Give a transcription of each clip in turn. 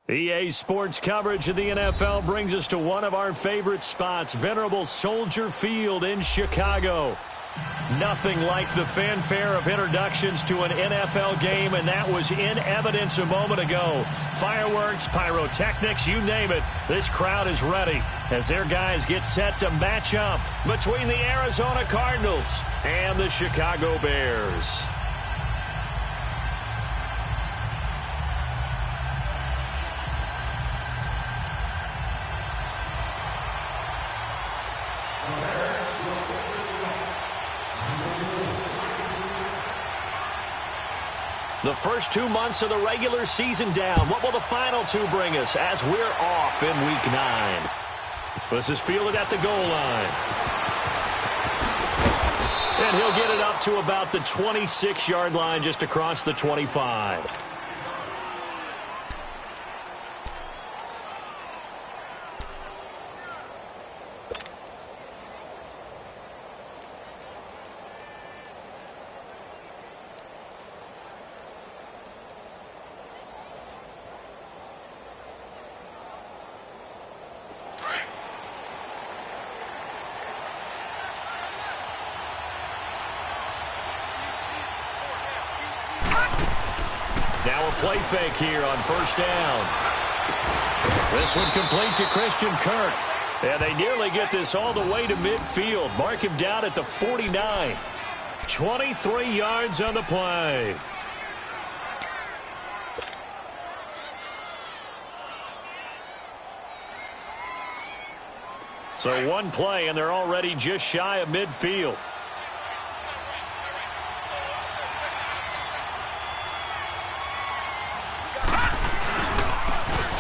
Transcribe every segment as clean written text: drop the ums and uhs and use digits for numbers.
EA Sports coverage of the NFL brings us to one of our favorite spots, venerable Soldier Field in Chicago. Nothing like the fanfare of introductions to an NFL game, and that was in evidence a moment ago. Fireworks, pyrotechnics, you name it, this crowd is ready as their guys get set to match up between the Arizona Cardinals and the Chicago Bears. The first 2 months of the regular season down. What will the final two bring us as we're off in Week 9? This is fielded at the goal line. And he'll get it up to about the 26-yard line, just across the 25. Now a play fake here on first down. This one complete to Christian Kirk. And they nearly get this all the way to midfield. Mark him down at the 49. 23 yards on the play. So one play, and they're already just shy of midfield.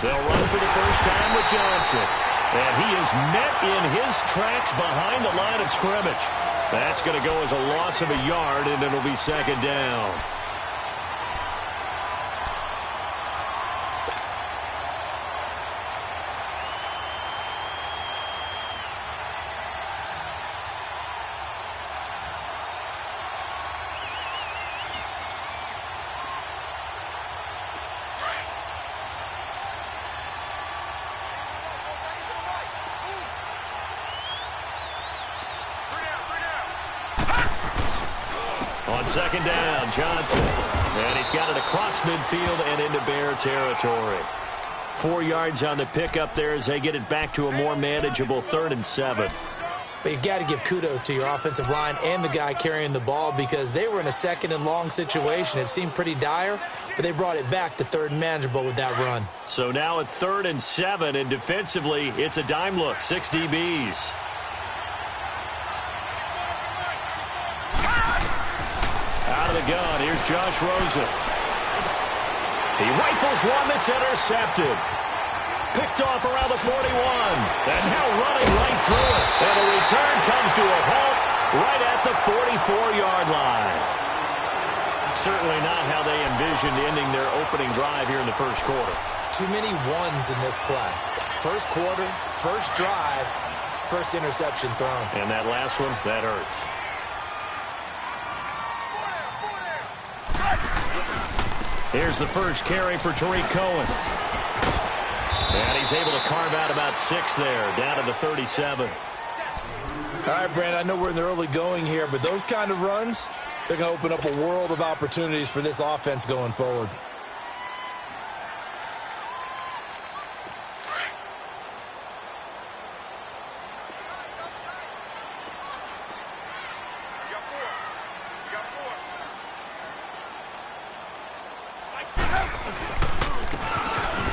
They'll run for the first time with Johnson. And he is met in his tracks behind the line of scrimmage. That's going to go as a loss of a yard, and it'll be second down. On second down, Johnson. And he's got it across midfield and into Bear territory. 4 yards on the pickup there as they get it back to a more manageable 3rd and 7. But you've got to give kudos to your offensive line and the guy carrying the ball, because they were in a 2nd and long situation. It seemed pretty dire, but they brought it back to 3rd and manageable with that run. So now at 3rd and 7, and defensively, it's a dime look, 6 DBs. Out of the gun, here's Josh Rosen. He rifles one that's intercepted. Picked off around the 41. And now running right through it. And the return comes to a halt right at the 44-yard line. Certainly not how they envisioned ending their opening drive here in the first quarter. Too many ones in this play. First quarter, first drive, first interception thrown. And that last one, that hurts. Here's the first carry for Tariq Cohen. And he's able to carve out about 6 there, down to the 37. All right, Brandon, I know we're in the early going here, but those kind of runs, they're going to open up a world of opportunities for this offense going forward.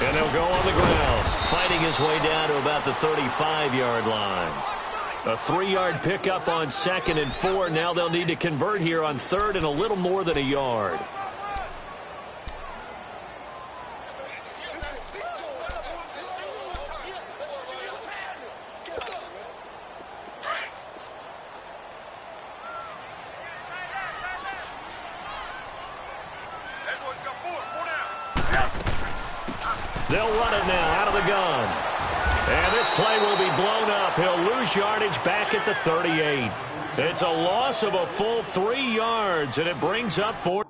And he'll go on the ground, fighting his way down to about the 35-yard line. A 3-yard pickup on 2nd and 4. Now they'll need to convert here on 3rd and a little more than a yard. They'll run it now out of the gun. And this play will be blown up. He'll lose yardage back at the 38. It's a loss of a full 3 yards, and it brings up 4.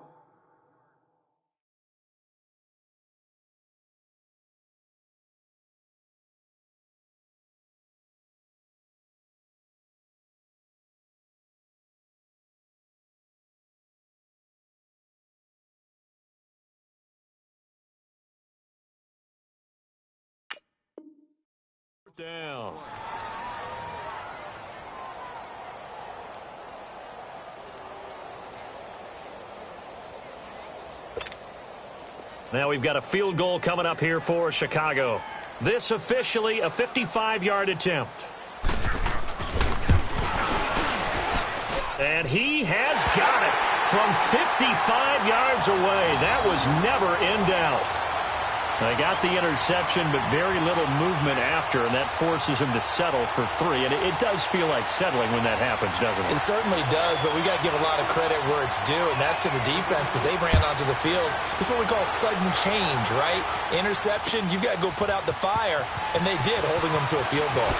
Down. Now we've got a field goal coming up here for Chicago. This officially a 55-yard attempt. And he has got it from 55 yards away. That was never in doubt. They got the interception, but very little movement after, and that forces him to settle for 3. And it does feel like settling when that happens, doesn't it? It certainly does, but we got to give a lot of credit where it's due, and that's to the defense because they ran onto the field. This is what we call sudden change, right? Interception, you've got to go put out the fire, and they did, holding them to a field goal.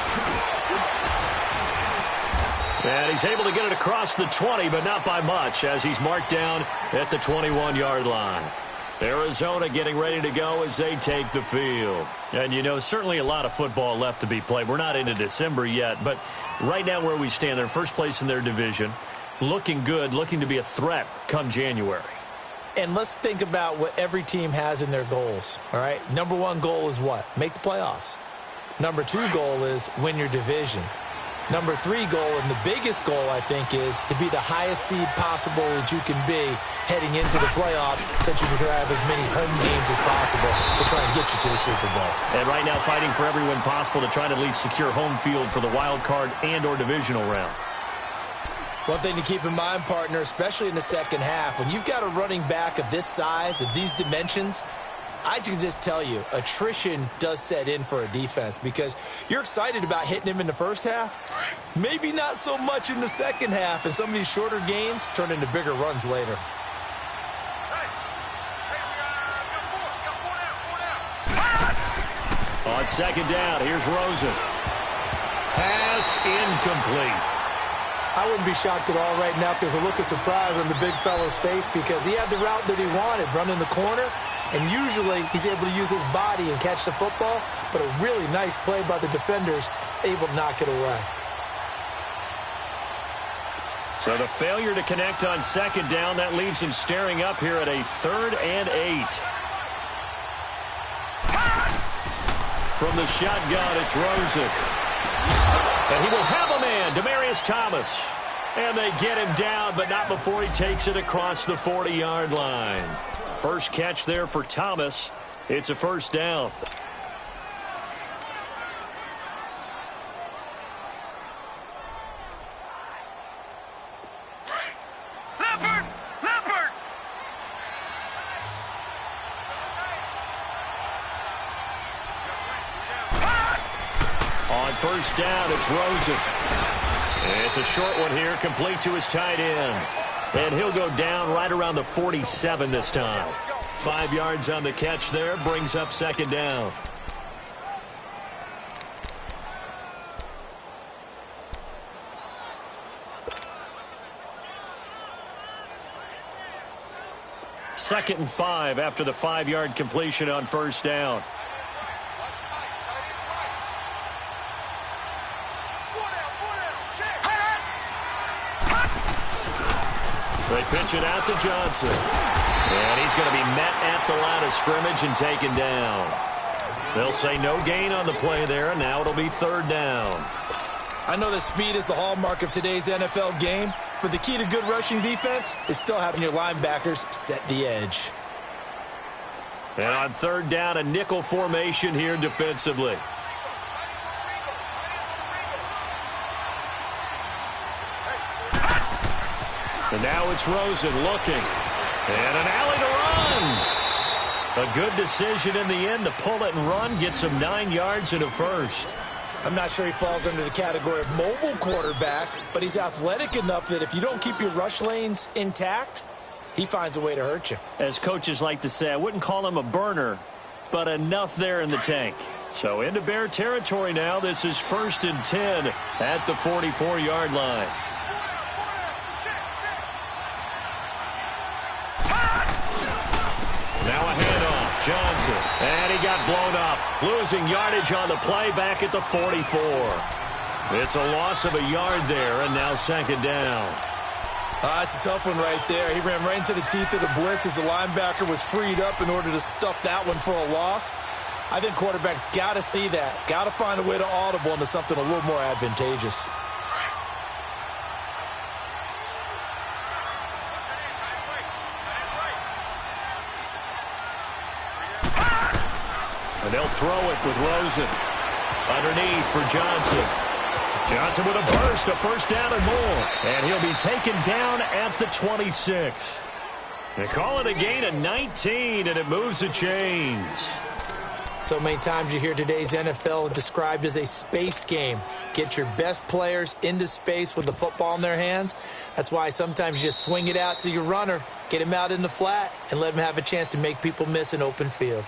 And he's able to get it across the 20, but not by much, as he's marked down at the 21-yard line. Arizona getting ready to go as they take the field. And, you know, certainly a lot of football left to be played. We're not into December yet, but right now where we stand, they're first place in their division, looking good, looking to be a threat come January. And let's think about what every team has in their goals, all right? Number 1 goal is what? Make the playoffs. Number 2 goal is win your division. Number 3 goal, and the biggest goal, I think, is to be the highest seed possible that you can be heading into the playoffs, so that you can have as many home games as possible to try and get you to the Super Bowl. And right now fighting for every win possible to try to at least secure home field for the wild card and or divisional round. One thing to keep in mind, partner, especially in the second half, when you've got a running back of this size, of these dimensions, I can just tell you, attrition does set in for a defense because you're excited about hitting him in the first half. Maybe not so much in the second half, and some of these shorter gains turn into bigger runs later. On second down, here's Rosen. Pass incomplete. I wouldn't be shocked at all right now if there's a look of surprise on the big fella's face because he had the route that he wanted, running the corner. And usually he's able to use his body and catch the football, but a really nice play by the defenders, able to knock it away. So the failure to connect on second down, that leaves him staring up here at a 3rd and 8. From the shotgun, it's Rosen. And he will have a man, Demaryius Thomas. And they get him down, but not before he takes it across the 40-yard line. First catch there for Thomas. It's a first down. Leopard! On first down, it's Rosen. It's a short one here, complete to his tight end. And he'll go down right around the 47 this time. 5 yards on the catch there, brings up second down. Second and 5 after the 5-yard completion on first down. They pitch it out to Johnson. And he's going to be met at the line of scrimmage and taken down. They'll say no gain on the play there, and now it'll be third down. I know that speed is the hallmark of today's NFL game, but the key to good rushing defense is still having your linebackers set the edge. And on third down, a nickel formation here defensively. And now it's Rosen looking. And an alley to run. A good decision in the end to pull it and run. Gets him 9 yards and a first. I'm not sure he falls under the category of mobile quarterback, but he's athletic enough that if you don't keep your rush lanes intact, he finds a way to hurt you. As coaches like to say, I wouldn't call him a burner, but enough there in the tank. So into Bear territory now. This is 1st and 10 at the 44-yard line. Now a handoff, Johnson, and he got blown up. Losing yardage on the play back at the 44. It's a loss of a yard there, and now second down. It's a tough one right there. He ran right into the teeth of the blitz as the linebacker was freed up in order to stuff that one for a loss. I think quarterbacks got to see that. Got to find a way to audible into something a little more advantageous. And they'll throw it with Rosen. Underneath for Johnson. Johnson with a burst, a first down and more. And he'll be taken down at the 26. They call it a gain of 19, and it moves the chains. So many times you hear today's NFL described as a space game. Get your best players into space with the football in their hands. That's why sometimes you just swing it out to your runner, get him out in the flat, and let him have a chance to make people miss an open field.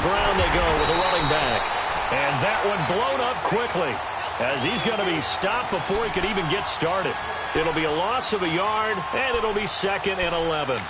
Ground they go with a running back. And that one blown up quickly as he's going to be stopped before he could even get started. It'll be a loss of a yard, and it'll be 2nd and 11.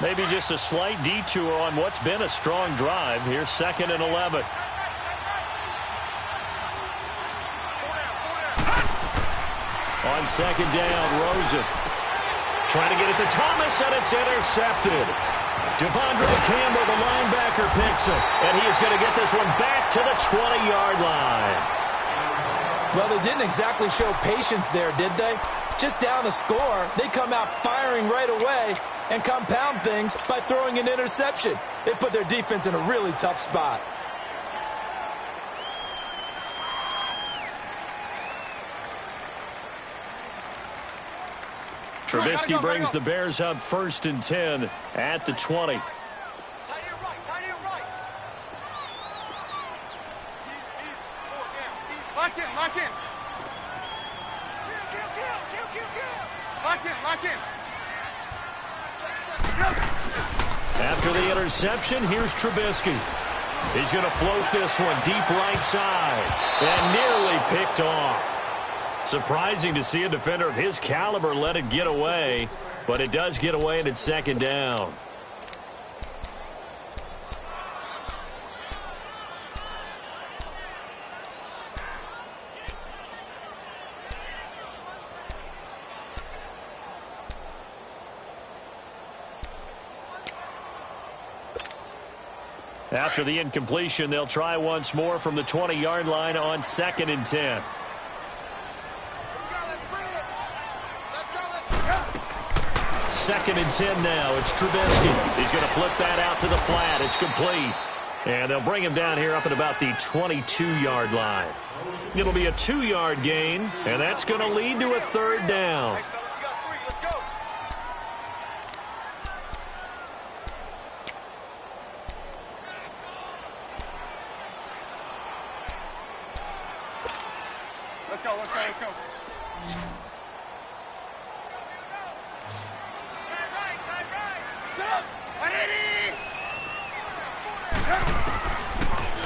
Maybe just a slight detour on what's been a strong drive. Here's 2nd and 11. On 2nd down, Rosen. Trying to get it to Thomas, and it's intercepted. Devondre Campbell, the linebacker, picks it. And he is going to get this one back to the 20-yard line. Well, they didn't exactly show patience there, did they? Just down a score, they come out firing right away and compound things by throwing an interception. They put their defense in a really tough spot. Trubisky brings the Bears up 1st and 10 at the 20. Lock in. Lock in. After the interception, here's Trubisky. He's going to float this one deep right side and nearly picked off. Surprising to see a defender of his caliber let it get away, but it does get away and it's 2nd down. After the incompletion, they'll try once more from the 20-yard line on 2nd and 10. Second and 10 now. It's Trubisky. He's going to flip that out to the flat. It's complete. And they'll bring him down here up at about the 22-yard line. It'll be a 2-yard gain, and that's going to lead to a 3rd down. Let's go.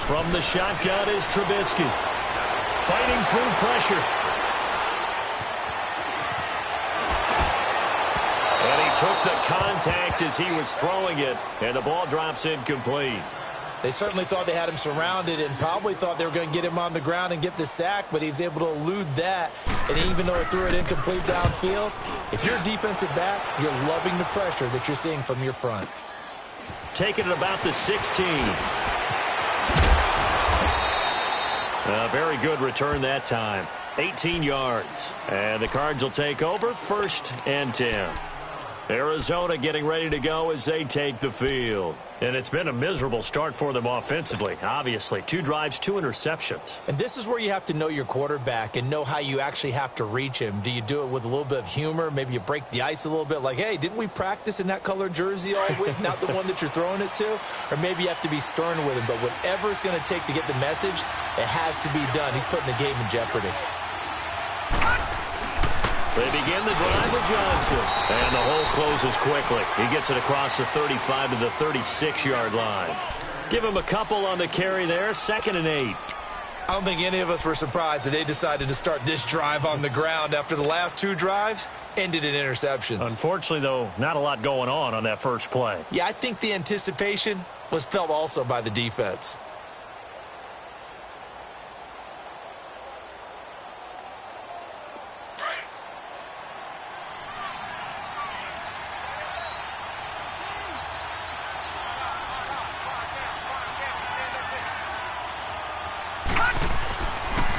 From the shotgun is Trubisky. Fighting through pressure. And he took the contact as he was throwing it, and the ball drops incomplete. They certainly thought they had him surrounded and probably thought they were going to get him on the ground and get the sack, but he was able to elude that. And even though he threw it incomplete downfield, if you're a defensive back, you're loving the pressure that you're seeing from your front. Taking it about the 16. A very good return that time. 18 yards. And the Cards will take over 1st and 10. Arizona getting ready to go as they take the field. And it's been a miserable start for them offensively, obviously. 2 drives, 2 interceptions. And this is where you have to know your quarterback and know how you actually have to reach him. Do you do it with a little bit of humor? Maybe you break the ice a little bit like, hey, didn't we practice in that color jersey all week, not the one that you're throwing it to? Or maybe you have to be stern with him. But whatever it's going to take to get the message, it has to be done. He's putting the game in jeopardy. They begin the drive with Johnson. And the hole closes quickly. He gets it across the 35 to the 36-yard line. Give him a couple on the carry there. 2nd and 8. I don't think any of us were surprised that they decided to start this drive on the ground after the last 2 drives ended in interceptions. Unfortunately, though, not a lot going on that first play. Yeah, I think the anticipation was felt also by the defense.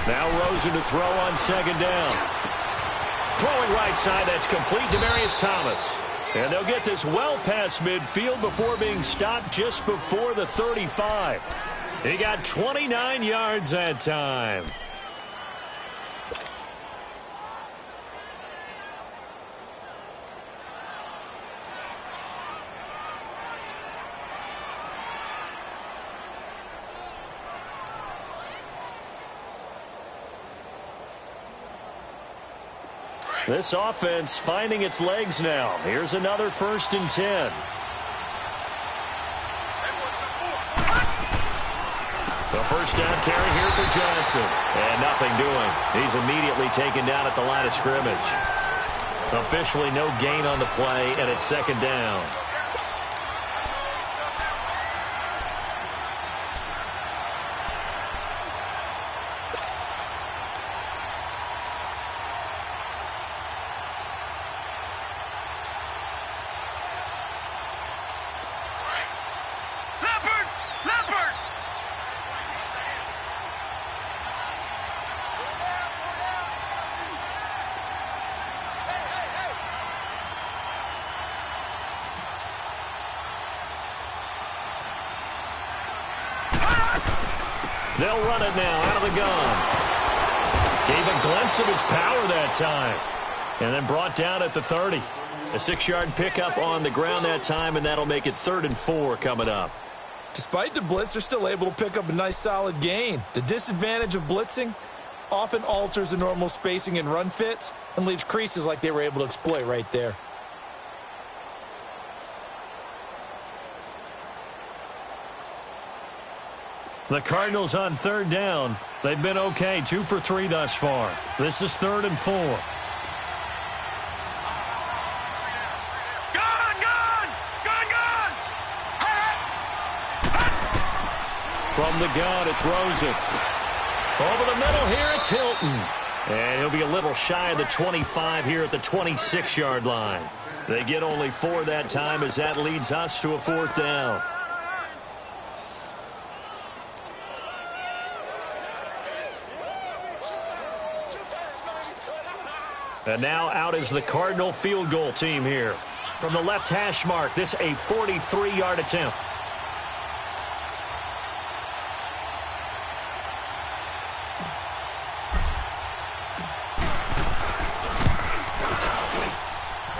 Now Rosen to throw on 2nd down. Throwing right side, that's complete to Demarius Thomas. And they'll get this well past midfield before being stopped just before the 35. He got 29 yards that time. This offense finding its legs now. Here's another 1st and 10. The first down carry here for Johnson. And nothing doing. He's immediately taken down at the line of scrimmage. Officially no gain on the play, and it's 2nd down. They'll run it now out of the gun. Gave a glimpse of his power that time. And then brought down at the 30. A 6-yard pickup on the ground that time, and that'll make it 3rd and 4 coming up. Despite the blitz, they're still able to pick up a nice solid gain. The disadvantage of blitzing often alters the normal spacing and run fits and leaves creases like they were able to exploit right there. The Cardinals on 3rd down. They've been okay, 2 for 3 thus far. This is 3rd and 4. From the gun, it's Rosen. Over the middle here, it's Hilton. And he'll be a little shy of the 25 here at the 26-yard line. They get only 4 that time as that leads us to a 4th down. And now out is the Cardinal field goal team here. From the left hash mark, this a 43-yard attempt.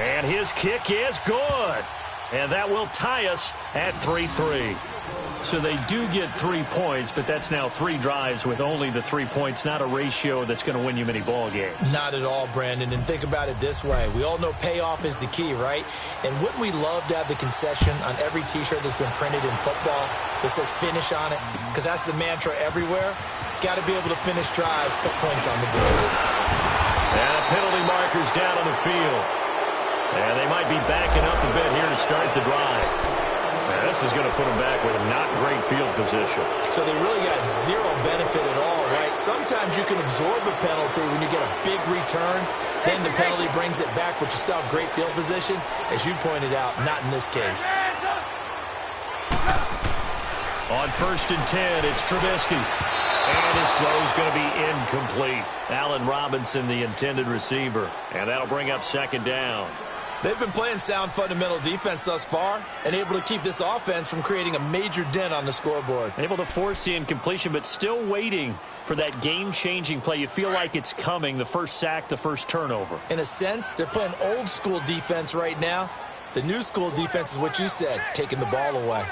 And his kick is good. And that will tie us at 3-3. So they do get 3 points, but that's now 3 drives with only the 3 points, not a ratio that's going to win you many ball games. Not at all, Brandon. And think about it this way. We all know payoff is the key, right? And wouldn't we love to have the concession on every T-shirt that's been printed in football that says finish on it? Because that's the mantra everywhere. Got to be able to finish drives, put points on the board. And a penalty marker's down on the field. And they might be backing up a bit here to start the drive. Now, this is going to put them back with a not great field position. So they really got zero benefit at all, right? Sometimes you can absorb a penalty when you get a big return. Then the penalty brings it back, but you still have great field position. As you pointed out, not in this case. On 1st and 10, it's Trubisky. And his throw is going to be incomplete. Allen Robinson, the intended receiver. And that'll bring up 2nd down. They've been playing sound fundamental defense thus far and able to keep this offense from creating a major dent on the scoreboard. Able to force the incompletion, but still waiting for that game-changing play. You feel like it's coming, the first sack, the first turnover. In a sense, they're playing old-school defense right now. The new-school defense is what you said, taking the ball away.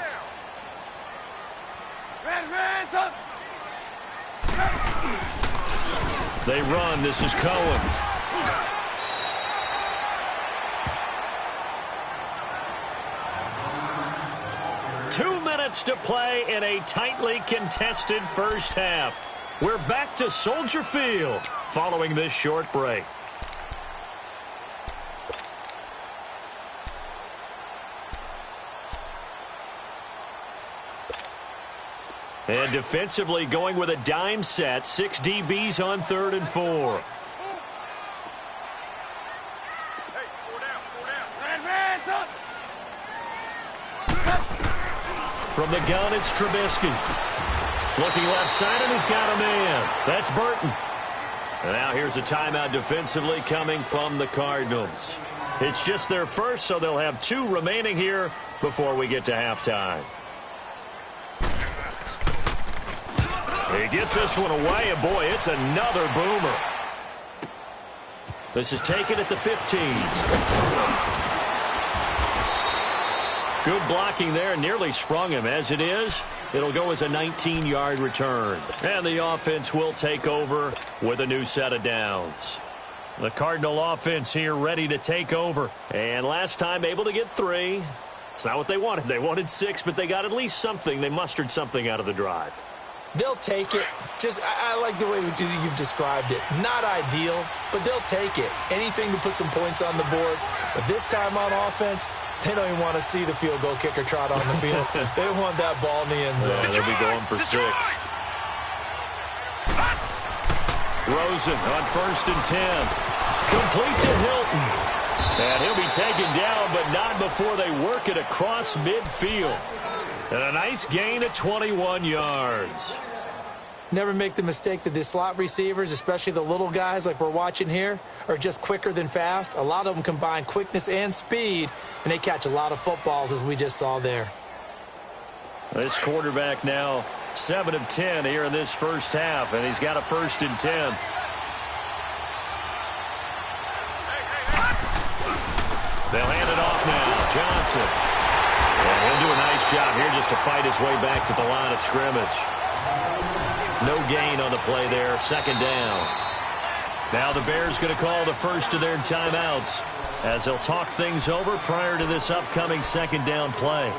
They run. This is Cohen. To play in a tightly contested first half. We're back to Soldier Field following this short break. And defensively going with a dime set. 6 DBs on 3rd and 4. From the gun, it's Trubisky. Looking left side, and he's got a man. That's Burton. And now here's a timeout defensively coming from the Cardinals. It's just their first, so they'll have 2 remaining here before we get to halftime. He gets this one away, and boy, it's another boomer. This is taken at the 15. Good blocking there, nearly sprung him. As it is, it'll go as a 19-yard return. And the offense will take over with a new set of downs. The Cardinal offense here ready to take over. And last time able to get 3. It's not what they wanted. They wanted 6, but they got at least something. They mustered something out of the drive. They'll take it. I like the way you've described it. Not ideal, but they'll take it. Anything to put some points on the board. But this time on offense, they don't even want to see the field goal kicker trot on the field. They want that ball in the end zone. Yeah, they'll be going for 6. Rosen on 1st and 10. Complete to Hilton. And he'll be taken down, but not before they work it across midfield. And a nice gain of 21 yards. Never make the mistake that the slot receivers, especially the little guys like we're watching here, are just quicker than fast. A lot of them combine quickness and speed, and they catch a lot of footballs, as we just saw there. This quarterback now 7 of 10 here in this first half, and he's got a 1st and 10. They'll hand it off now. Johnson. And he'll do a nice job here just to fight his way back to the line of scrimmage. No gain on the play there. 2nd down. Now the Bears going to call the first of their timeouts as they'll talk things over prior to this upcoming 2nd down play.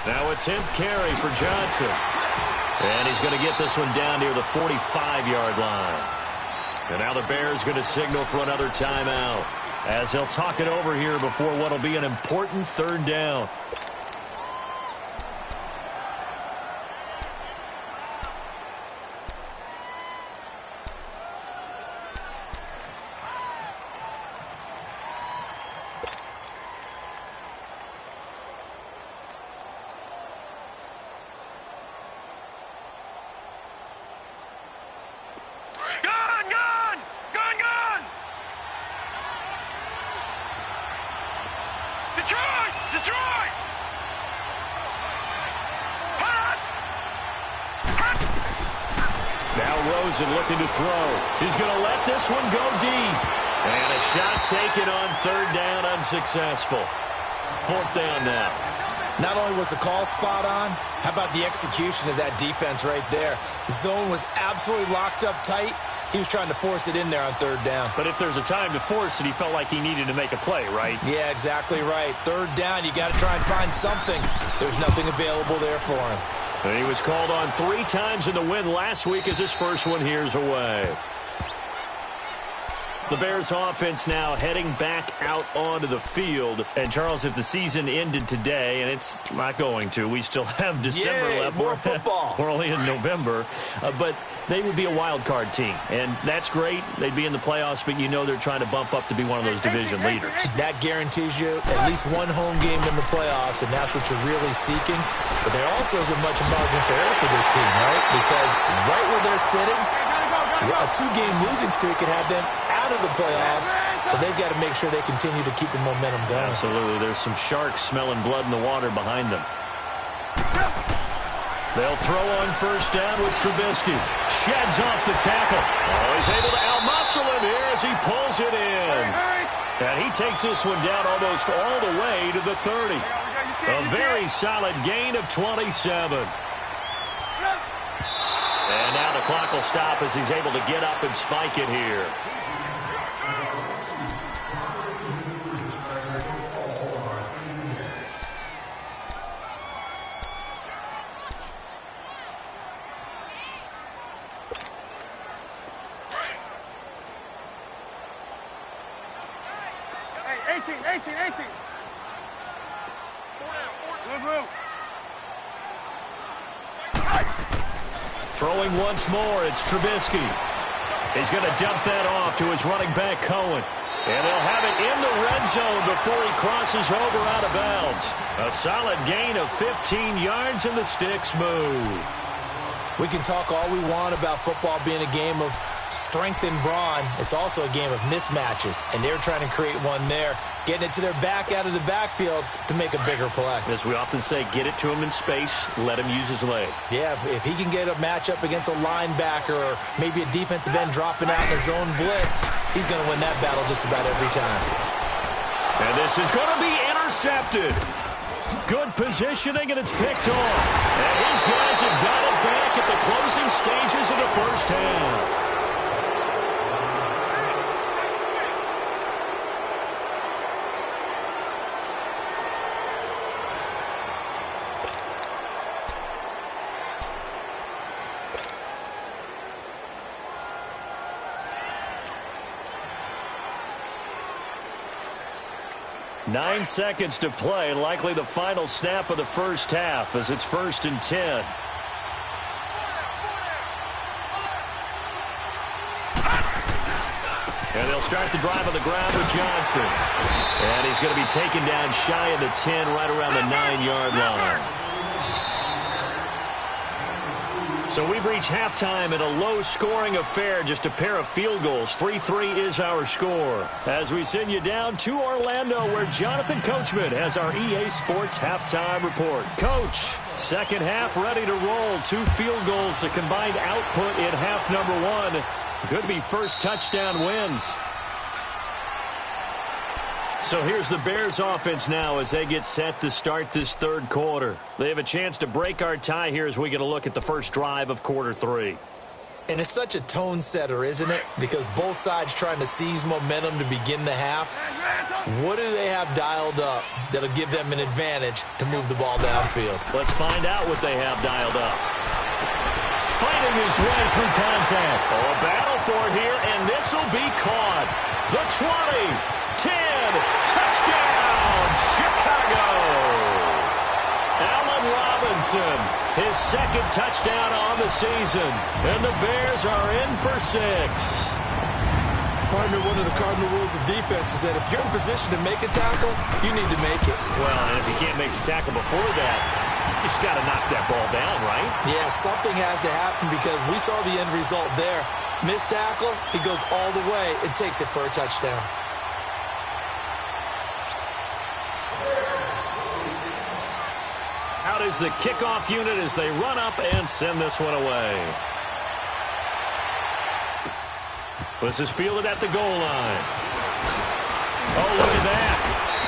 Now a 10th carry for Johnson. And he's going to get this one down near the 45-yard line. And now the Bears going to signal for another timeout as they'll talk it over here before what will be an important 3rd down. And looking to throw. He's going to let this one go deep. And a shot taken on 3rd down, unsuccessful. 4th down now. Not only was the call spot on, how about the execution of that defense right there? The zone was absolutely locked up tight. He was trying to force it in there on 3rd down. But if there's a time to force it, he felt like he needed to make a play, right? Yeah, exactly right. 3rd down, you got to try and find something. There's nothing available there for him. And he was called on 3 times in the win last week as his first one here's away. The Bears offense now heading back out onto the field. And, Charles, if the season ended today, and it's not going to, we still have December left. More football. We're only in November. But they would be a wild card team. And that's great. They'd be in the playoffs, but you know they're trying to bump up to be one of those division leaders. That guarantees you at least one home game in the playoffs, and that's what you're really seeking. But there also isn't much margin for error for this team, right? Because right where they're sitting, a two-game losing streak could have them out of the playoffs, so they've got to make sure they continue to keep the momentum going. Absolutely. There's some sharks smelling blood in the water behind them. They'll throw on first down with Trubisky. Sheds off the tackle. Oh, he's able to outmuscle him here as he pulls it in. And he takes this one down almost all the way to the 30. A very solid gain of 27. And now the clock will stop as he's able to get up and spike it here. Hey, 18. Move. Throwing once more, it's Trubisky. He's going to dump that off to his running back, Cohen. And they'll have it in the red zone before he crosses over out of bounds. A solid gain of 15 yards, and the sticks move. We can talk all we want about football being a game of strength and brawn. It's also a game of mismatches, and they're trying to create one there, getting it to their back out of the backfield to make a bigger play. As we often say, get it to him in space, let him use his leg. Yeah, if he can get a matchup against a linebacker or maybe a defensive end dropping out in a zone blitz, he's going to win that battle just about every time. And this is going to be intercepted. Good positioning, and it's picked off. And his guys have got it back at the closing stages of the first half. Nine seconds to play, likely the final snap of the first half as it's 1st and 10. And they'll start the drive on the ground with Johnson. And he's going to be taken down shy of the 10, right around the 9-yard line. So we've reached halftime in a low-scoring affair, just a pair of field goals. 3-3 is our score. As we send you down to Orlando, where Jonathan Coachman has our EA Sports halftime report. Coach, second half ready to roll. 2 field goals, the combined output in half number 1. Could be first touchdown wins. So here's the Bears offense now as they get set to start this third quarter. They have a chance to break our tie here as we get a look at the first drive of quarter 3. And it's such a tone setter, isn't it? Because both sides trying to seize momentum to begin the half. What do they have dialed up that'll give them an advantage to move the ball downfield? Let's find out what they have dialed up. Fighting his way through contact. Oh, a battle for it here, and this will be caught. The 20. 10, touchdown, Chicago. Allen Robinson, his second touchdown on the season. And the Bears are in for 6. Partner, one of the cardinal rules of defense is that if you're in position to make a tackle, you need to make it. Well, and if you can't make the tackle before that, you just got to knock that ball down, right? Yeah, something has to happen because we saw the end result there. Missed tackle, he goes all the way and takes it for a touchdown. Out is the kickoff unit as they run up and send this one away. This is fielded at the goal line. Oh, look at that.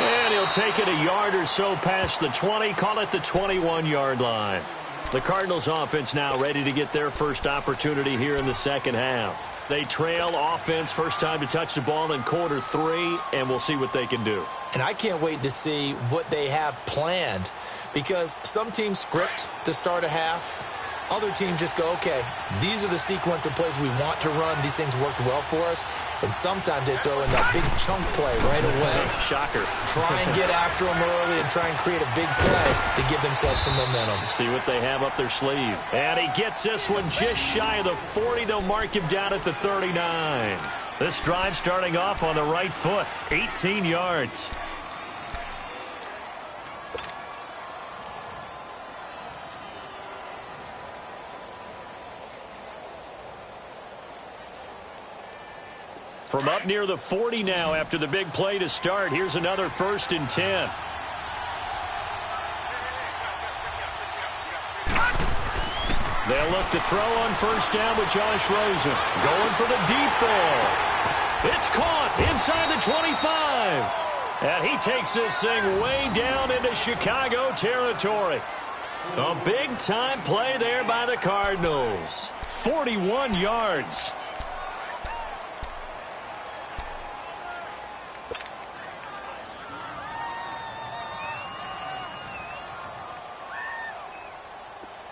And he'll take it a yard or so past the 20, call it the 21-yard line. The Cardinals offense now ready to get their first opportunity here in the second half. They trail offense, first time to touch the ball in quarter 3, and we'll see what they can do. And I can't wait to see what they have planned, because some teams script to start a half. Other teams just go, okay, these are the sequence of plays we want to run. These things worked well for us. And sometimes they throw in that big chunk play right away. Shocker. Try and get after them early and try and create a big play to give themselves some momentum. See what they have up their sleeve. And he gets this one just shy of the 40. They'll mark him down at the 39. This drive starting off on the right foot. 18 yards. From up near the 40 now after the big play to start. Here's another 1st and 10. They'll look to throw on 1st down with Josh Rosen. Going for the deep ball. It's caught inside the 25. And he takes this thing way down into Chicago territory. A big-time play there by the Cardinals. 41 yards.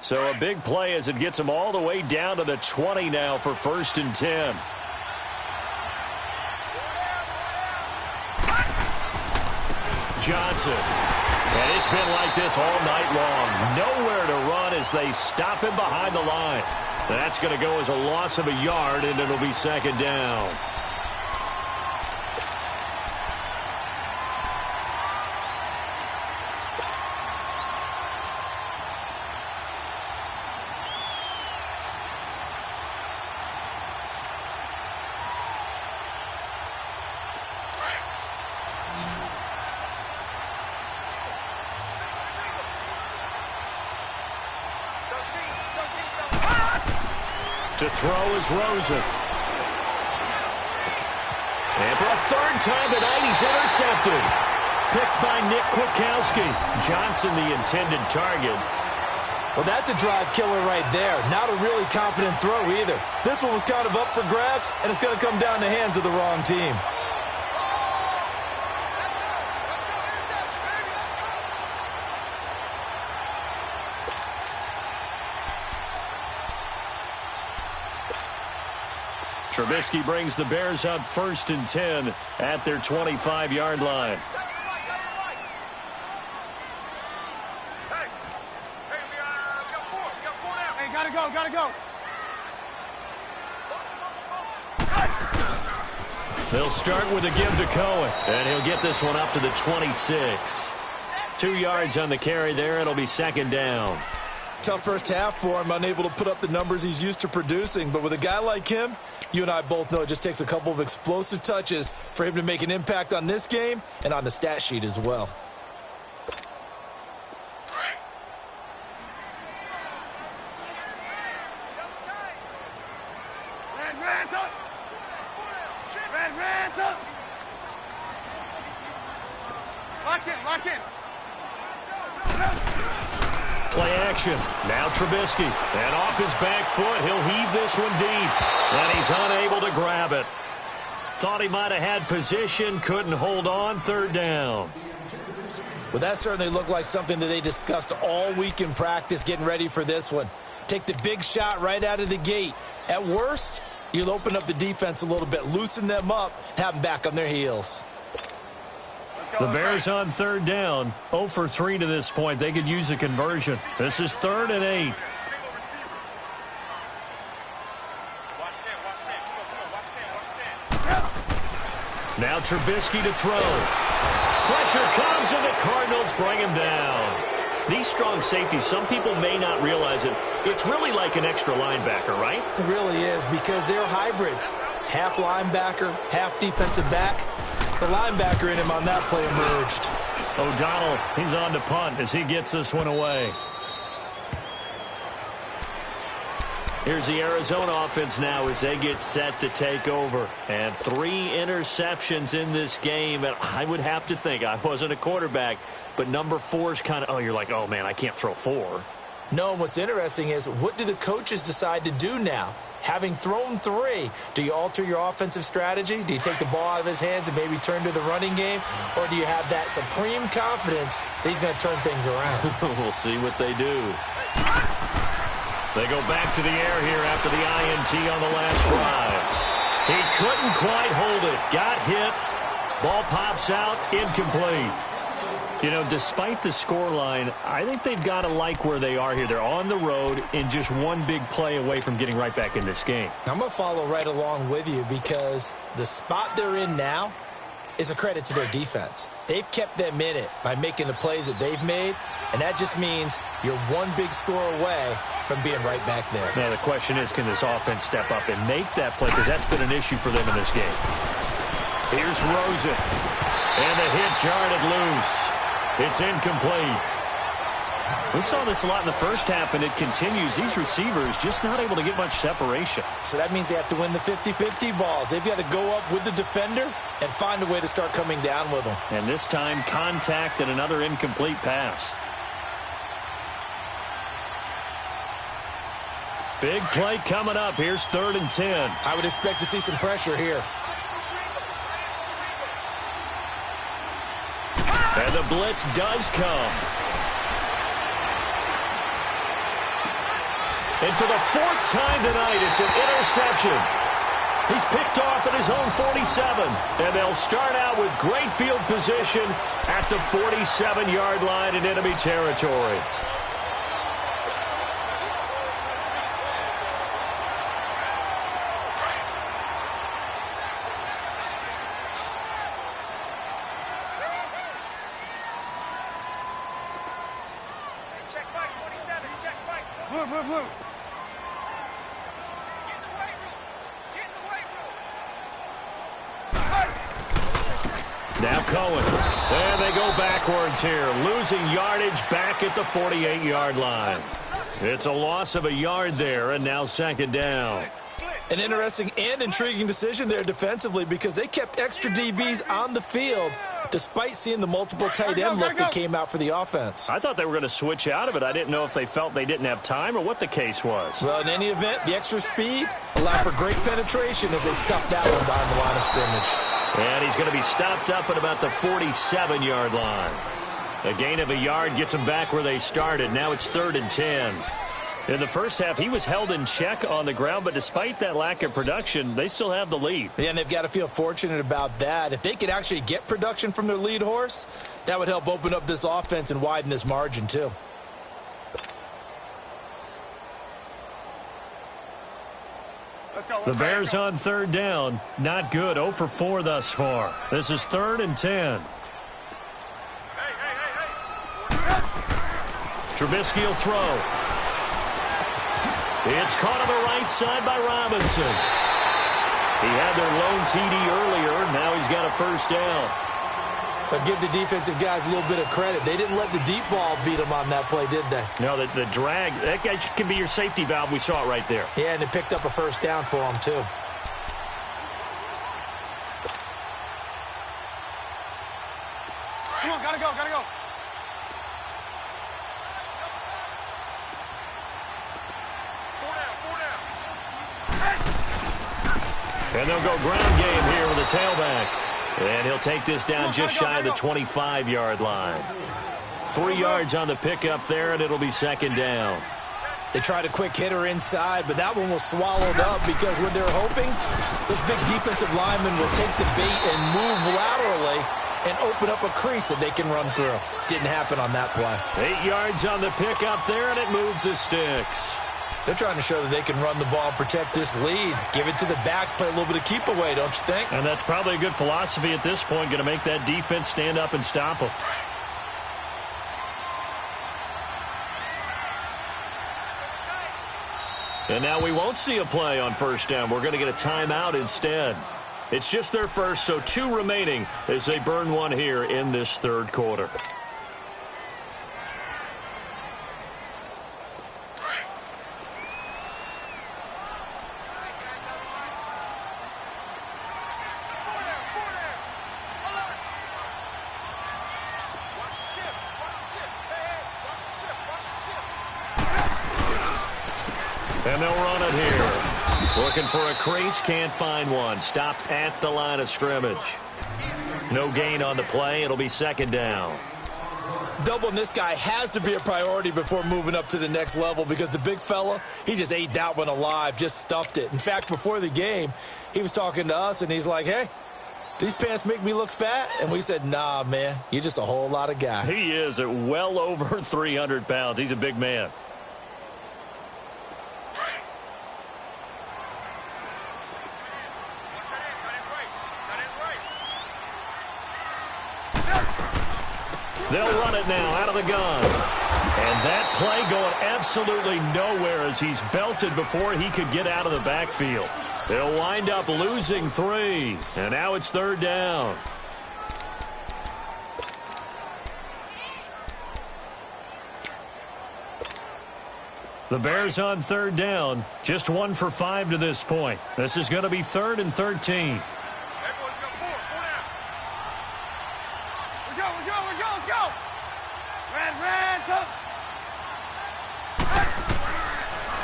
So a big play as it gets them all the way down to the 20 now for 1st and 10. Johnson. And it's been like this all night long. Nowhere to run as they stop him behind the line. That's going to go as a loss of a yard, and it'll be 2nd down. To throw is Rosen. And for a 3rd time tonight, he's intercepted. Picked by Nick Kwiatkowski. Johnson, the intended target. Well, that's a drive killer right there. Not a really confident throw either. This one was kind of up for grabs, and it's going to come down the hands of the wrong team. Trubisky brings the Bears up 1st and 10 at their 25-yard line. Hey, gotta go, gotta go. They'll start with a give to Cohen, and he'll get this one up to the 26. 2 yards on the carry there. It'll be 2nd down. Tough first half for him, unable to put up the numbers he's used to producing. But with a guy like him, you and I both know it just takes a couple of explosive touches for him to make an impact on this game and on the stat sheet as well. Lock in, lock in. Play action. Now Trubisky. And off his back foot, he'll heave this one deep. And he's unable to grab it. Thought he might have had position, couldn't hold on. 3rd down. Well, that certainly looked like something that they discussed all week in practice getting ready for this one. Take the big shot right out of the gate. At worst, you'll open up the defense a little bit, loosen them up, have them back on their heels. The Bears on 3rd down. 0 for 3 to this point. They could use a conversion. This is 3rd and 8. Now Trubisky to throw. Pressure comes, and the Cardinals bring him down. These strong safeties, some people may not realize it. It's really like an extra linebacker, right? It really is, because they're hybrids. Half linebacker, half defensive back. The linebacker in him on that play emerged. O'Donnell, he's on to punt as he gets this one away. Here's the Arizona offense now as they get set to take over. And 3 interceptions in this game. And I would have to think, I wasn't a quarterback, but number 4 is kind of, oh, you're like, oh, man, I can't throw 4. No, and what's interesting is, what do the coaches decide to do now? Having thrown 3, do you alter your offensive strategy? Do you take the ball out of his hands and maybe turn to the running game? Or do you have that supreme confidence that he's going to turn things around? We'll see what they do. They go back to the air here after the INT on the last drive. He couldn't quite hold it. Got hit. Ball pops out. Incomplete. You know, despite the scoreline, I think they've got to like where they are here. They're on the road and just one big play away from getting right back in this game. I'm going to follow right along with you because the spot they're in now is a credit to their defense. They've kept them in it by making the plays that they've made, and that just means you're one big score away from being right back there. Now, the question is, can this offense step up and make that play? Because that's been an issue for them in this game. Here's Rosen. And the hit jarred it loose. It's incomplete. We saw this a lot in the first half, and it continues. These receivers just not able to get much separation. So that means they have to win the 50-50 balls. They've got to go up with the defender and find a way to start coming down with them. And this time, contact and another incomplete pass. Big play coming up. Here's 3rd and 10. I would expect to see some pressure here. And the blitz does come. And for the 4th time tonight, it's an interception. He's picked off at his own 47. And they'll start out with great field position at the 47-yard line in enemy territory. Blue. Now Cohen. And they go backwards here. Losing yardage back at the 48-yard line. It's a loss of a yard there, and now 2nd down. An interesting and intriguing decision there defensively because they kept extra DBs on the field despite seeing the multiple tight end look that came out for the offense. I thought they were going to switch out of it. I didn't know if they felt they didn't have time or what the case was. Well, in any event, the extra speed allowed for great penetration as they stuffed that one behind the line of scrimmage. And he's going to be stopped up at about the 47-yard line. A gain of a yard gets them back where they started. Now it's 3rd and 10. In the first half, he was held in check on the ground, but despite that lack of production, they still have the lead. Yeah, and they've got to feel fortunate about that. If they could actually get production from their lead horse, that would help open up this offense and widen this margin, too. Let's go. The Bears on 3rd down. Not good. 0 for 4 thus far. This is 3rd and 10. Trubisky will throw. It's caught on the right side by Robinson. He had their lone TD earlier. Now he's got a 1st down. But give the defensive guys a little bit of credit. They didn't let the deep ball beat them on that play, did they? No, the drag, that guy can be your safety valve. We saw it right there. Yeah, and it picked up a 1st down for them, too. Come on, gotta go. And they'll go ground game here with a tailback. And he'll take this down just shy of the 25-yard line. 3 yards on the pickup there, and it'll be 2nd down. They tried a quick hitter inside, but that one was swallowed up because when they're hoping, those big defensive linemen will take the bait and move laterally and open up a crease that they can run through. Didn't happen on that play. 8 yards on the pickup there, and it moves the sticks. They're trying to show that they can run the ball and protect this lead. Give it to the backs, play a little bit of keep away, don't you think? And that's probably a good philosophy at this point, going to make that defense stand up and stop them. And now we won't see a play on 1st down. We're going to get a timeout instead. It's just their first, so 2 remaining as they burn one here in this 3rd quarter. And they'll run it here. Looking for a crease, can't find one. Stopped at the line of scrimmage. No gain on the play. It'll be 2nd down. Doubling this guy has to be a priority before moving up to the next level because the big fella, he just ate that one alive, just stuffed it. In fact, before the game, he was talking to us, and he's like, hey, these pants make me look fat? And we said, nah, man, you're just a whole lot of guy. He is at well over 300 pounds. He's a big man. They'll run it now out of the gun. And that play going absolutely nowhere as he's belted before he could get out of the backfield. They'll wind up losing 3. And now it's 3rd down. The Bears on 3rd down. Just 1 for 5 to this point. This is going to be 3rd and 13.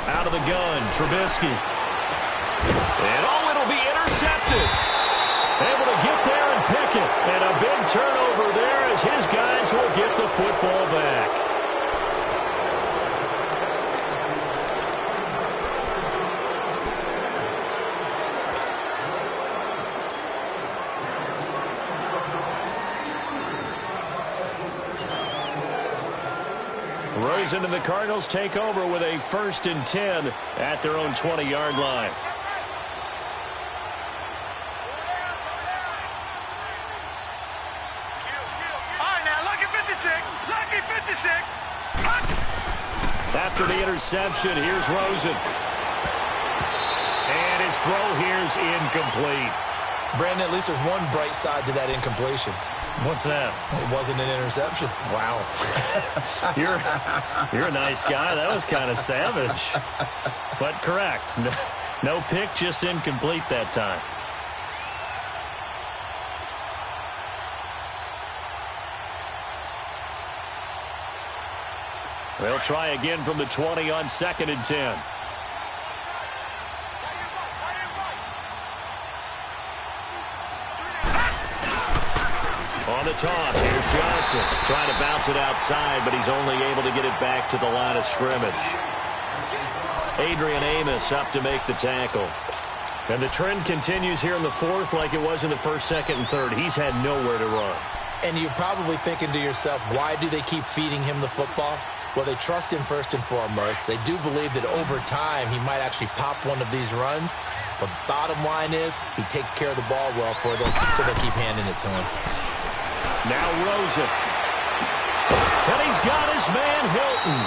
Out of the gun, Trubisky. And it'll be intercepted. Able to get there and pick it. And a big turnover there as his guys will get the football back. Rosen and the Cardinals take over with a 1st and 10 at their own 20-yard line. All right, now, lucky 56. Lucky 56. After the interception, here's Rosen. And his throw here's incomplete. Brandon, at least there's one bright side to that incompletion. What's that? It wasn't an interception. Wow. You're a nice guy. That was kind of savage. But correct. No pick, just incomplete that time. They'll try again from the 20 on 2nd and 10. On the toss, here's Johnson. Trying to bounce it outside, but he's only able to get it back to the line of scrimmage. Adrian Amos up to make the tackle. And the trend continues here in the 4th like it was in the 1st, 2nd, and 3rd. He's had nowhere to run. And you're probably thinking to yourself, why do they keep feeding him the football? Well, they trust him first and foremost. They do believe that over time he might actually pop one of these runs. But bottom line is he takes care of the ball well for them, so they'll keep handing it to him. Now Rosen. And he's got his man Hilton.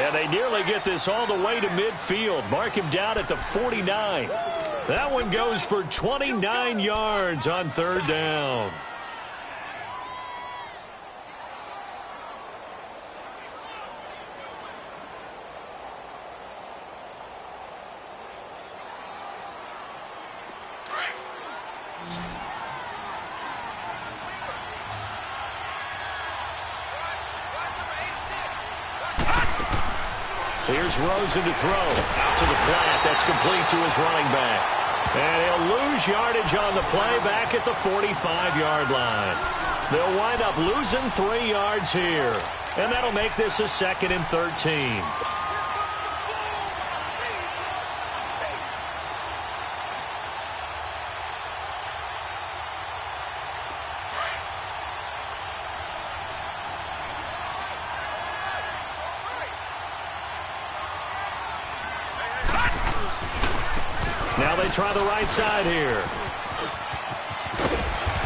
And they nearly get this all the way to midfield. Mark him down at the 49. That one goes for 29 yards on 3rd down. Here's Rosen to throw. Out to the flat. That's complete to his running back. And he'll lose yardage on the play back at the 45-yard line. They'll wind up losing 3 yards here. And that'll make this a 2nd and 13. Now they try the right side here.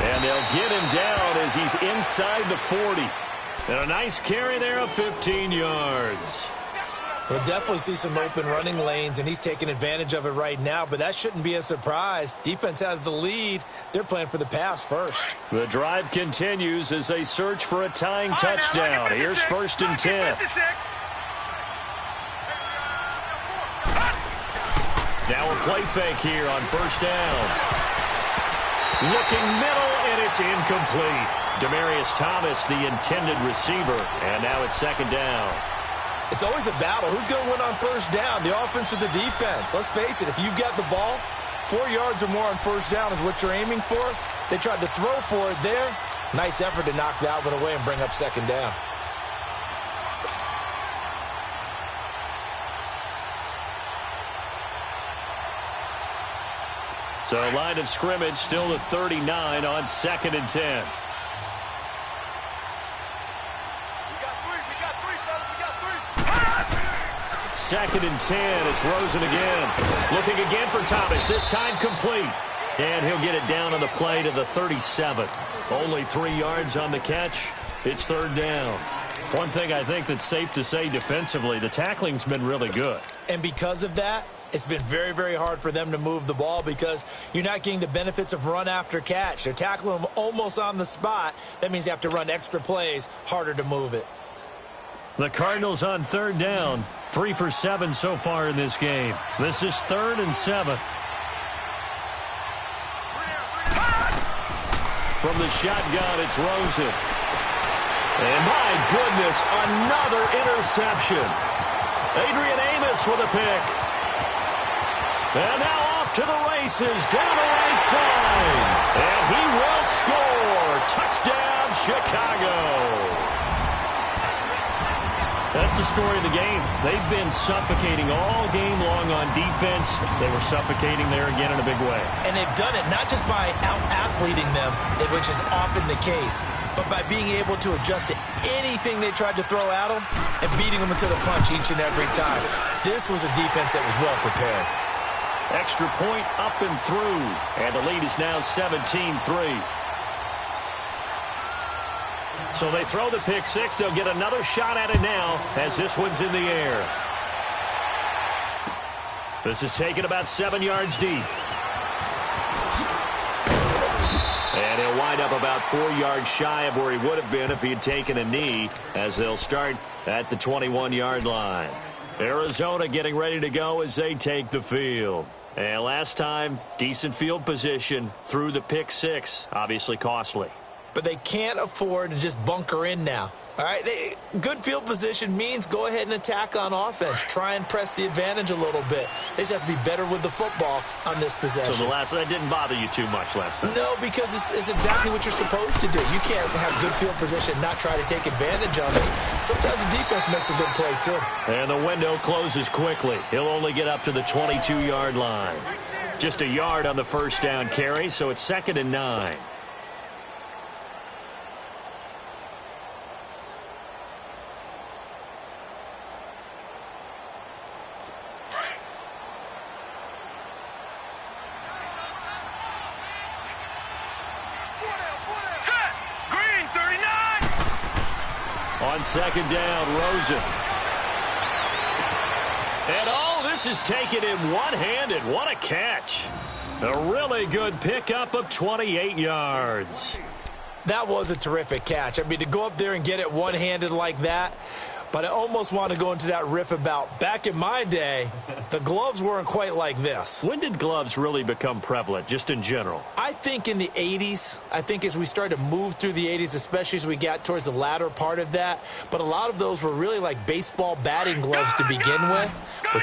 And they'll get him down as he's inside the 40. And a nice carry there of 15 yards. We'll definitely see some open running lanes, and he's taking advantage of it right now, but that shouldn't be a surprise. Defense has the lead. They're playing for the pass first. The drive continues as they search for a tying touchdown. Here's 1st and 10. Now a play fake here on 1st down. Looking middle, and it's incomplete. Demaryius Thomas, the intended receiver, and now it's 2nd down. It's always a battle. Who's going to win on 1st down, the offense or the defense? Let's face it, if you've got the ball, 4 yards or more on 1st down is what you're aiming for. They tried to throw for it there. Nice effort to knock that one away and bring up second down. So line of scrimmage still at 39 on 2nd and 10. Second and 10. It's Rosen again. Looking again for Thomas. This time complete. And he'll get it down on the play to the 37. Only 3 yards on the catch. It's third down. One thing I think that's safe to say defensively, the tackling's been really good. And because of that, it's been very, very hard for them to move the ball because you're not getting the benefits of run after catch. They're tackling them almost on the spot. That means you have to run extra plays, harder to move it. The Cardinals on third down. 3 for 7 so far in this game. This is 3rd and 7. From the shotgun, it's Rosen. And my goodness, another interception. Adrian Amos with a pick. And now off to the races, down the right side. And he will score. Touchdown, Chicago. That's the story of the game. They've been suffocating all game long on defense. They were suffocating there again in a big way. And they've done it not just by out-athleting them, which is often the case, but by being able to adjust to anything they tried to throw at them and beating them into the punch each and every time. This was a defense that was well prepared. Extra point up and through. And the lead is now 17-3. So they throw the pick six. They'll get another shot at it now as this one's in the air. This is taken about 7 yards deep. And he'll wind up about 4 yards shy of where he would have been if he had taken a knee, as they'll start at the 21-yard line. Arizona getting ready to go as they take the field. And last time, decent field position through the pick six. Obviously costly. But they can't afford to just bunker in now. All right, good field position means go ahead and attack on offense. Try and press the advantage a little bit. They just have to be better with the football on this possession. So that didn't bother you too much last time? No, because it's exactly what you're supposed to do. You can't have good field position and not try to take advantage of it. Sometimes the defense makes a good play, too. And the window closes quickly. He'll only get up to the 22-yard line. Just a yard on the first down carry, so it's 2nd and 9. On 2nd down, Rosen. And this is taken in one-handed. What a catch. A really good pickup of 28 yards. That was a terrific catch. I mean, to go up there and get it one-handed like that, but I almost want to go into that riff about back in my day, the gloves weren't quite like this. When did gloves really become prevalent, just in general? I think in the 80s. I think as we started to move through the 80s, especially as we got towards the latter part of that. But a lot of those were really like baseball batting gloves to begin with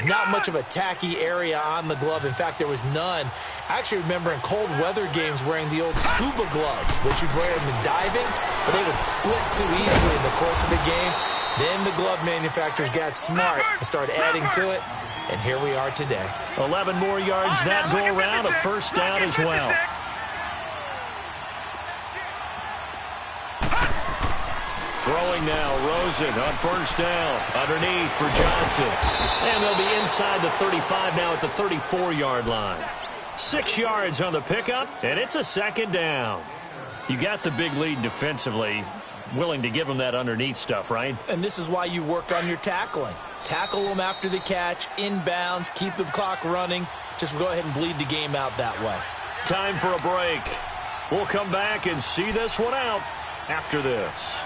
not much of a tacky area on the glove. In fact, there was none. I actually remember in cold weather games wearing the old scuba gloves, which you'd wear in diving, but they would split too easily in the course of a game. Then the glove manufacturers got smart and started adding to it, and here we are today. 11 more yards that go around, a first down as well. Throwing now, Rosen on first down, underneath for Johnson. And they'll be inside the 35 now at the 34-yard line. 6 yards on the pickup, and it's a 2nd down. You got the big lead defensively. Willing to give them that underneath stuff, right? And this is why you work on your tackling. Tackle them after the catch, inbounds, keep the clock running. Just go ahead and bleed the game out that way. Time for a break. We'll come back and see this one out after this.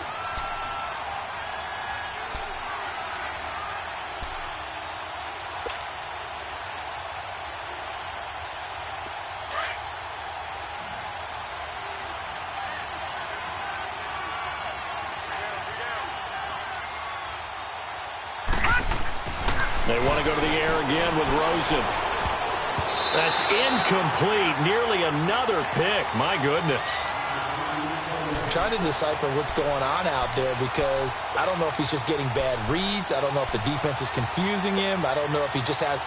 They want to go to the air again with Rosen. That's incomplete. Nearly another pick. My goodness. trying to decipher what's going on out there because I don't know if he's just getting bad reads. I don't know if the defense is confusing him. I don't know if he just has,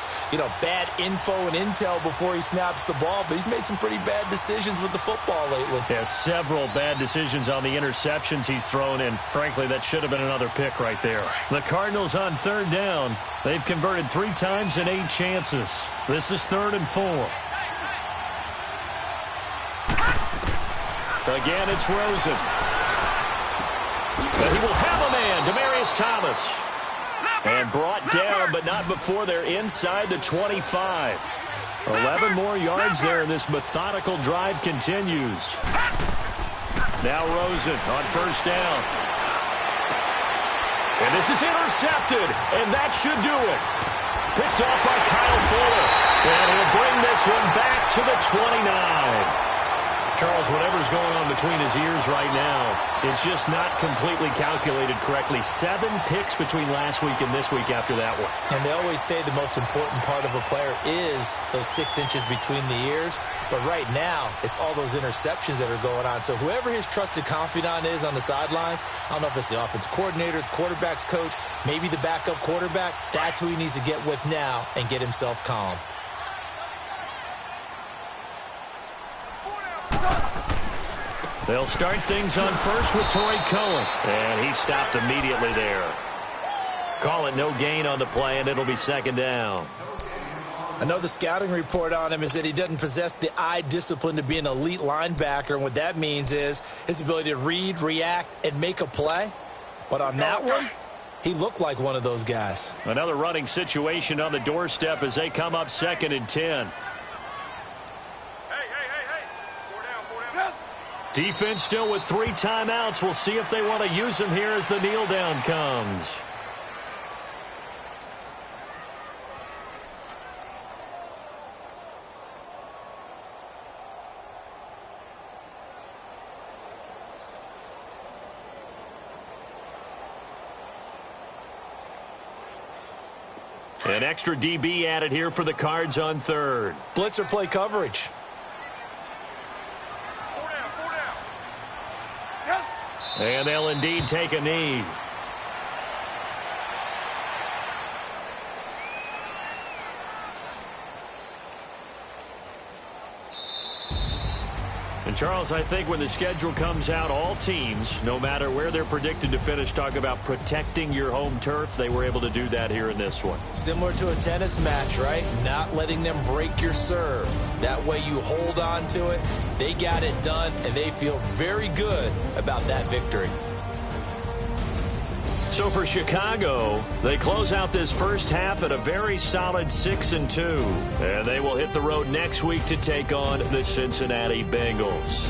bad info and intel before he snaps the ball. But he's made some pretty bad decisions with the football lately. Yeah, several bad decisions on the interceptions he's thrown, and frankly, that should have been another pick right there. The Cardinals on third down. They've converted 3 times in 8 chances. This is 3rd and 4. Again, it's Rosen. But he will have a man, Demaryius Thomas. And brought down, but not before they're inside the 25. 11 more yards there, and this methodical drive continues. Now Rosen on first down. And this is intercepted, and that should do it. Picked off by Kyle Fuller. And he'll bring this one back to the 29. Charles, whatever's going on between his ears right now, it's just not completely calculated correctly. 7 picks between last week and this week after that one. And they always say the most important part of a player is those 6 inches between the ears. But right now, it's all those interceptions that are going on. So whoever his trusted confidant is on the sidelines, I don't know if it's the offensive coordinator, the quarterback's coach, maybe the backup quarterback, that's who he needs to get with now and get himself calm. They'll start things on first with Torrey Cohen. And he stopped immediately there. Call it no gain on the play, and it'll be 2nd down. I know the scouting report on him is that he doesn't possess the eye discipline to be an elite linebacker. And what that means is his ability to read, react, and make a play. But on that one, he looked like one of those guys. Another running situation on the doorstep as they come up 2nd and 10. Defense still with 3 timeouts. We'll see if they want to use them here as the kneel down comes. An extra DB added here for the Cards on 3rd. Blitzer play coverage. And they'll indeed take a knee. And, Charles, I think when the schedule comes out, all teams, no matter where they're predicted to finish, talk about protecting your home turf. They were able to do that here in this one. Similar to a tennis match, right? Not letting them break your serve. That way you hold on to it. They got it done, and they feel very good about that victory. So for Chicago, they close out this first half at a very solid 6-2. And they will hit the road next week to take on the Cincinnati Bengals.